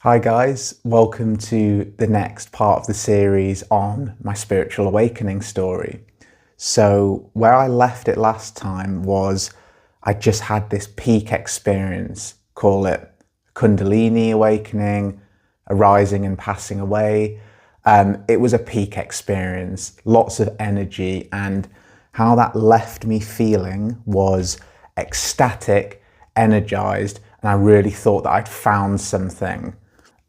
Hi guys, welcome to the next part of the series on my spiritual awakening story. So where I left it last time was I just had this peak experience, call it Kundalini awakening, arising and passing away. It was a peak experience, lots of energy, and how that left me feeling was ecstatic, energized, and I really thought that I'd found something.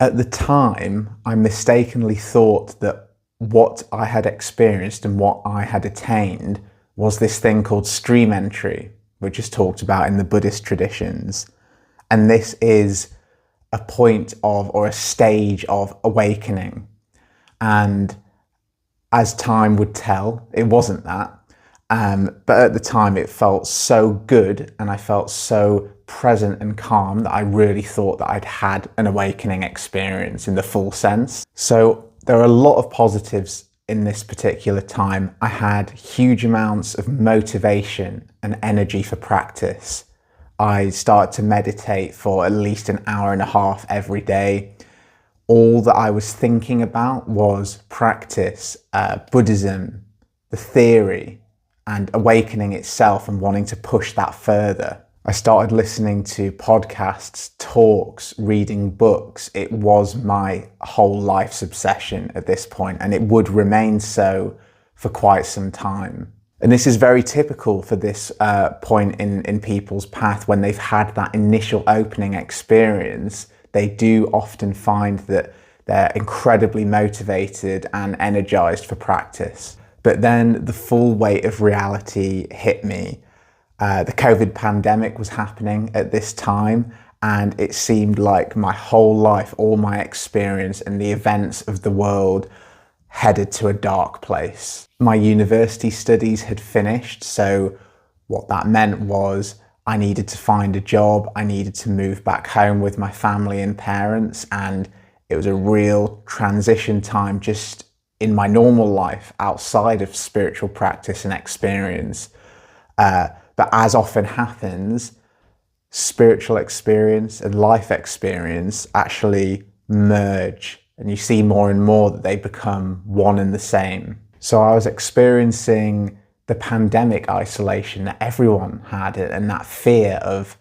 At the time, I mistakenly thought that what I had experienced and what I had attained was this thing called stream entry, which is talked about in the Buddhist traditions. And this is a point of, or a stage of awakening. And as time would tell, it wasn't that. But at the time it felt so good and I felt so present and calm that I really thought that I'd had an awakening experience in the full sense. So there are a lot of positives in this particular time. I had huge amounts of motivation and energy for practice. I started to meditate for at least an hour and a half every day. All that I was thinking about was practice, Buddhism, the theory, and awakening itself and wanting to push that further. I started listening to podcasts, talks, reading books. It was my whole life's obsession at this point, and it would remain so for quite some time. And this is very typical for this point in people's path. When they've had that initial opening experience, they do often find that they're incredibly motivated and energized for practice. But then the full weight of reality hit me. The COVID pandemic was happening at this time, and it seemed like my whole life, all my experience and the events of the world headed to a dark place. My university studies had finished, so what that meant was I needed to find a job, I needed to move back home with my family and parents, and it was a real transition time just in my normal life outside of spiritual practice and experience. But as often happens, spiritual experience and life experience actually merge, and you see more and more that they become one and the same. So I was experiencing the pandemic isolation that everyone had, and that fear of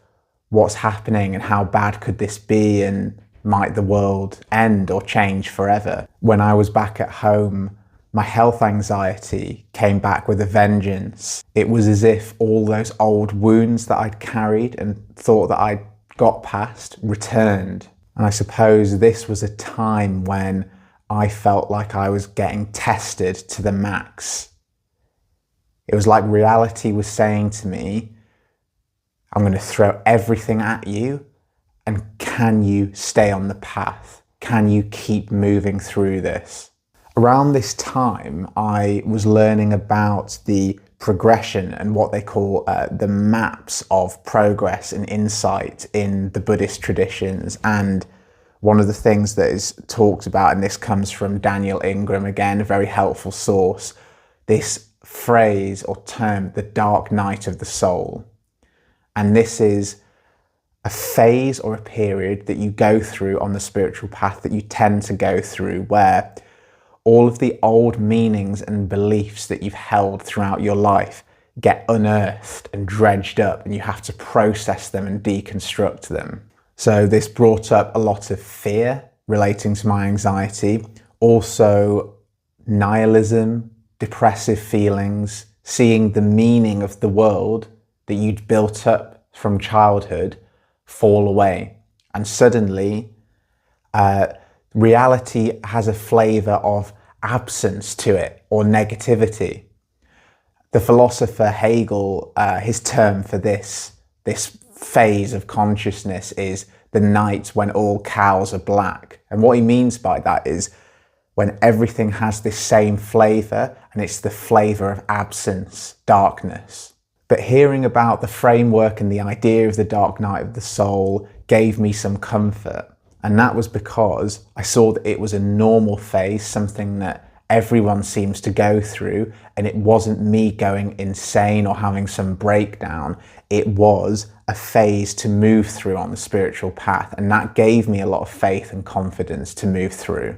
what's happening and how bad could this be, and might the world end or change forever. When I was back at home, my health anxiety came back with a vengeance. It was as if all those old wounds that I'd carried and thought that I'd got past returned. And I suppose this was a time when I felt like I was getting tested to the max. It was like reality was saying to me, I'm going to throw everything at you, and can you stay on the path? Can you keep moving through this? Around this time, I was learning about the progression and what they call the maps of progress and insight in the Buddhist traditions. And one of the things that is talked about, and this comes from Daniel Ingram, again, a very helpful source, this phrase or term, the dark night of the soul. And this is a phase or a period that you go through on the spiritual path, that you tend to go through, where all of the old meanings and beliefs that you've held throughout your life get unearthed and dredged up, and you have to process them and deconstruct them. So this brought up a lot of fear relating to my anxiety, also nihilism, depressive feelings, seeing the meaning of the world that you'd built up from childhood fall away. And suddenly, reality has a flavour of absence to it, or negativity. The philosopher Hegel, his term for this phase of consciousness is the night when all cows are black. And what he means by that is when everything has this same flavour, and it's the flavour of absence, darkness. But hearing about the framework and the idea of the dark night of the soul gave me some comfort. And that was because I saw that it was a normal phase, something that everyone seems to go through, and it wasn't me going insane or having some breakdown. It was a phase to move through on the spiritual path, and that gave me a lot of faith and confidence to move through.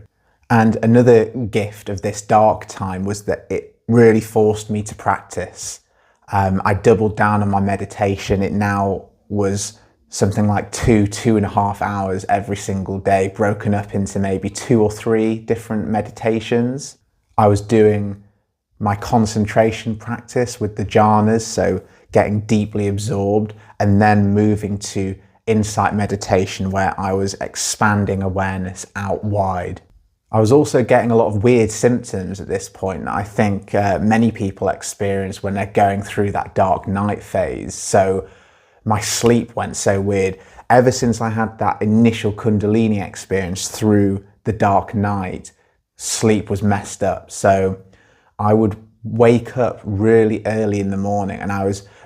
And another gift of this dark time was that it really forced me to practice. I doubled down on my meditation. It now was something like 2.5 hours every single day, broken up into maybe 2 or 3 different meditations. I was doing my concentration practice with the jhanas, so getting deeply absorbed, and then moving to insight meditation where I was expanding awareness out wide. I was also getting a lot of weird symptoms at this point that I think many people experience when they're going through that dark night phase. So my sleep went so weird. Ever since I had that initial Kundalini experience through the dark night, sleep was messed up. So I would wake up really early in the morning, and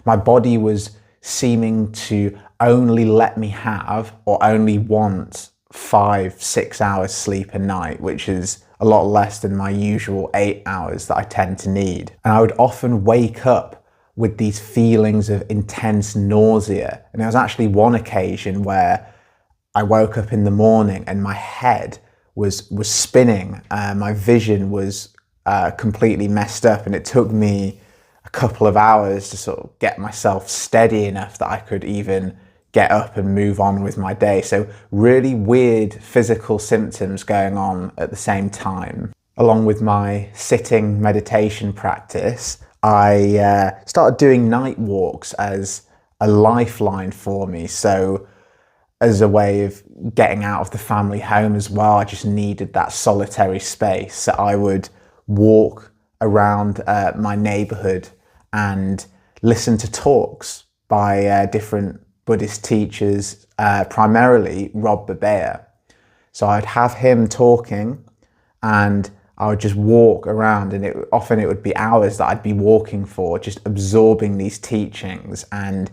my body was seeming to only let me have or only want 5-6 hours sleep a night, which is a lot less than my usual 8 hours that I tend to need. And I would often wake up with these feelings of intense nausea. And there was actually one occasion where I woke up in the morning and my head was spinning. My vision was completely messed up, and it took me a couple of hours to sort of get myself steady enough that I could even get up and move on with my day. So really weird physical symptoms going on at the same time. Along with my sitting meditation practice, I started doing night walks as a lifeline for me. So as a way of getting out of the family home as well, I just needed that solitary space. So I would walk around my neighborhood and listen to talks by different Buddhist teachers, primarily Rob Burbea. So I'd have him talking and I would just walk around, and often it would be hours that I'd be walking for, just absorbing these teachings. And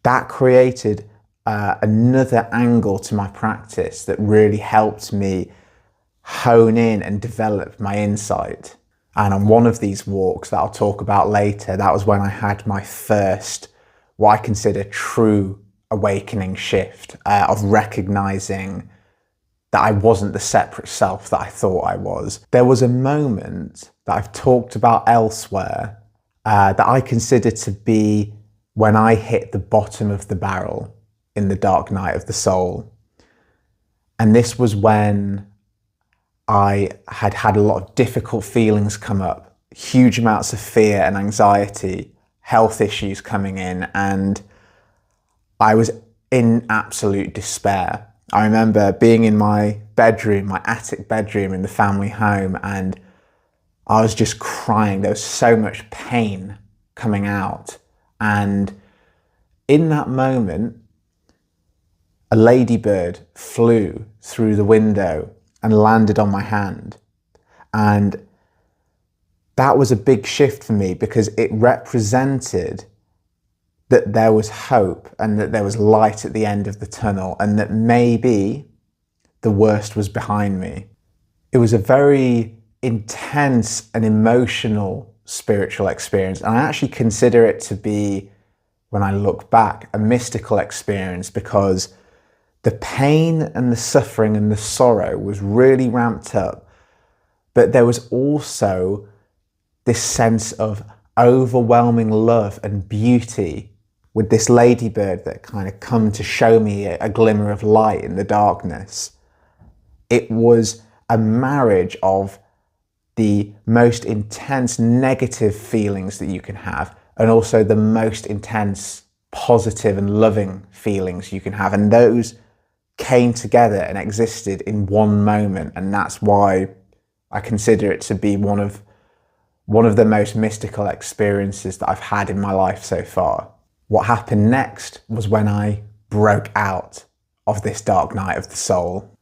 that created another angle to my practice that really helped me hone in and develop my insight. And on one of these walks that I'll talk about later, that was when I had my first, what I consider true awakening shift, of recognizing that I wasn't the separate self that I thought I was. There was a moment that I've talked about elsewhere that I consider to be when I hit the bottom of the barrel in the dark night of the soul. And this was when I had had a lot of difficult feelings come up, huge amounts of fear and anxiety, health issues coming in, and I was in absolute despair. I remember being in my bedroom, my attic bedroom in the family home, and I was just crying. There was so much pain coming out. And in that moment, a ladybird flew through the window and landed on my hand. And that was a big shift for me because it represented that there was hope and that there was light at the end of the tunnel, and that maybe the worst was behind me. It was a very intense and emotional spiritual experience. And I actually consider it to be, when I look back, a mystical experience, because the pain and the suffering and the sorrow was really ramped up. But there was also this sense of overwhelming love and beauty with this ladybird that kind of come to show me a glimmer of light in the darkness. It was a marriage of the most intense negative feelings that you can have, and also the most intense positive and loving feelings you can have. And those came together and existed in one moment. And that's why I consider it to be one of the most mystical experiences that I've had in my life so far. What happened next was when I broke out of this dark night of the soul.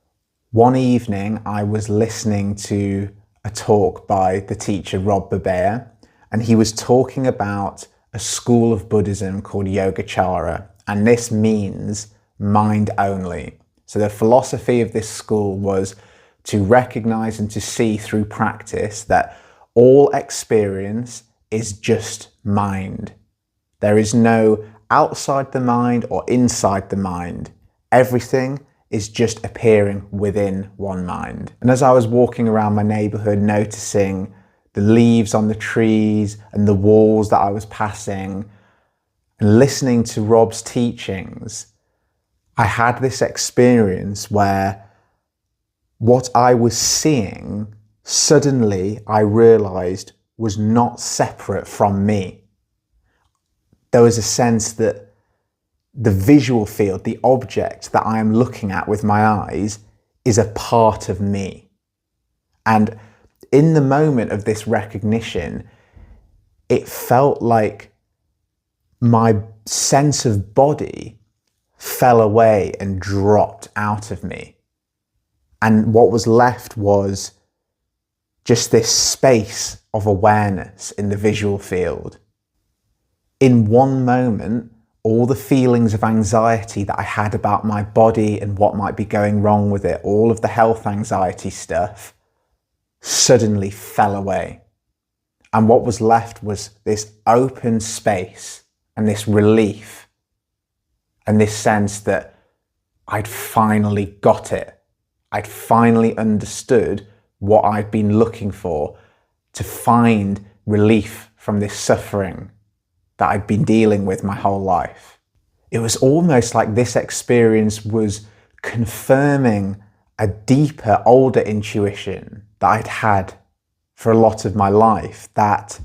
One evening, I was listening to a talk by the teacher Rob Burbea, and he was talking about a school of Buddhism called Yogacara, and this means mind only. So the philosophy of this school was to recognize and to see through practice that all experience is just mind. There is no outside the mind or inside the mind. Everything is just appearing within one mind. And as I was walking around my neighborhood, noticing the leaves on the trees and the walls that I was passing, and listening to Rob's teachings, I had this experience where what I was seeing, suddenly I realized was not separate from me. There was a sense that the visual field, the object that I am looking at with my eyes, is a part of me. And in the moment of this recognition, it felt like my sense of body fell away and dropped out of me. And what was left was just this space of awareness in the visual field. In one moment, all the feelings of anxiety that I had about my body and what might be going wrong with it, all of the health anxiety stuff, suddenly fell away. And what was left was this open space and this relief and this sense that I'd finally got it. I'd finally understood what I'd been looking for to find relief from this suffering that I'd been dealing with my whole life. It was almost like this experience was confirming a deeper, older intuition that I'd had for a lot of my life, that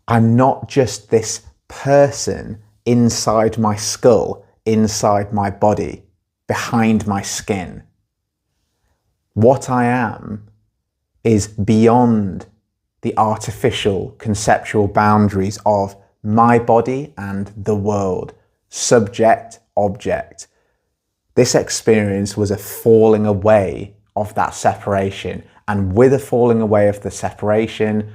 I'm not just this person inside my skull, inside my body, behind my skin. What I am is beyond the artificial conceptual boundaries of my body and the world, subject, object. This experience was a falling away of that separation, and with a falling away of the separation,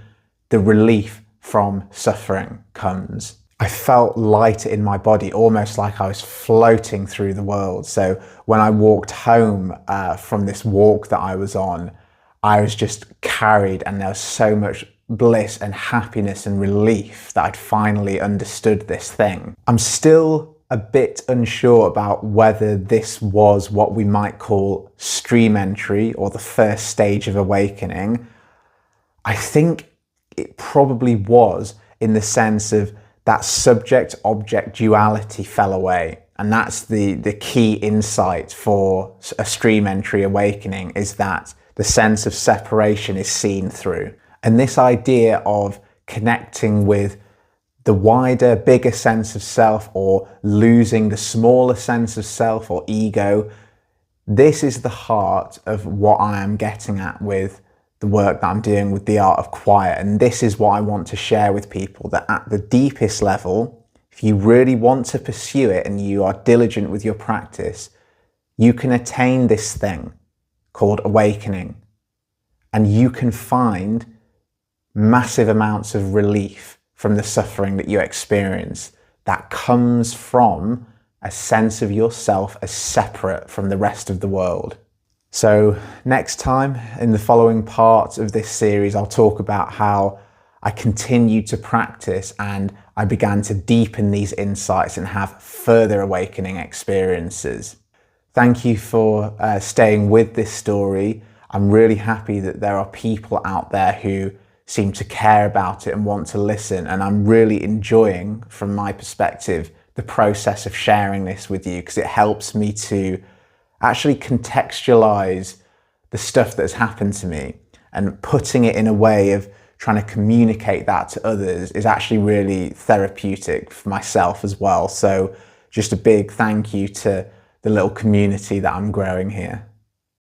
the relief from suffering comes. I felt lighter in my body, almost like I was floating through the world. So when I walked home from this walk that I was on, I was just carried, and there was so much bliss and happiness and relief that I'd finally understood this thing. I'm still a bit unsure about whether this was what we might call stream entry or the first stage of awakening. I think it probably was, in the sense of that subject-object duality fell away. And that's the key insight for a stream entry awakening, is that the sense of separation is seen through. And this idea of connecting with the wider, bigger sense of self, or losing the smaller sense of self or ego, this is the heart of what I am getting at with the work that I'm doing with the Art of Quiet. And this is what I want to share with people, that at the deepest level, if you really want to pursue it and you are diligent with your practice, you can attain this thing called awakening, and you can find massive amounts of relief from the suffering that you experience that comes from a sense of yourself as separate from the rest of the world. So next time, in the following parts of this series, I'll talk about how I continued to practice and I began to deepen these insights and have further awakening experiences. Thank you for staying with this story. I'm really happy that there are people out there who seem to care about it and want to listen. And I'm really enjoying, from my perspective, the process of sharing this with you, because it helps me to actually contextualize the stuff that's happened to me, and putting it in a way of trying to communicate that to others is actually really therapeutic for myself as well. So just a big thank you to the little community that I'm growing here.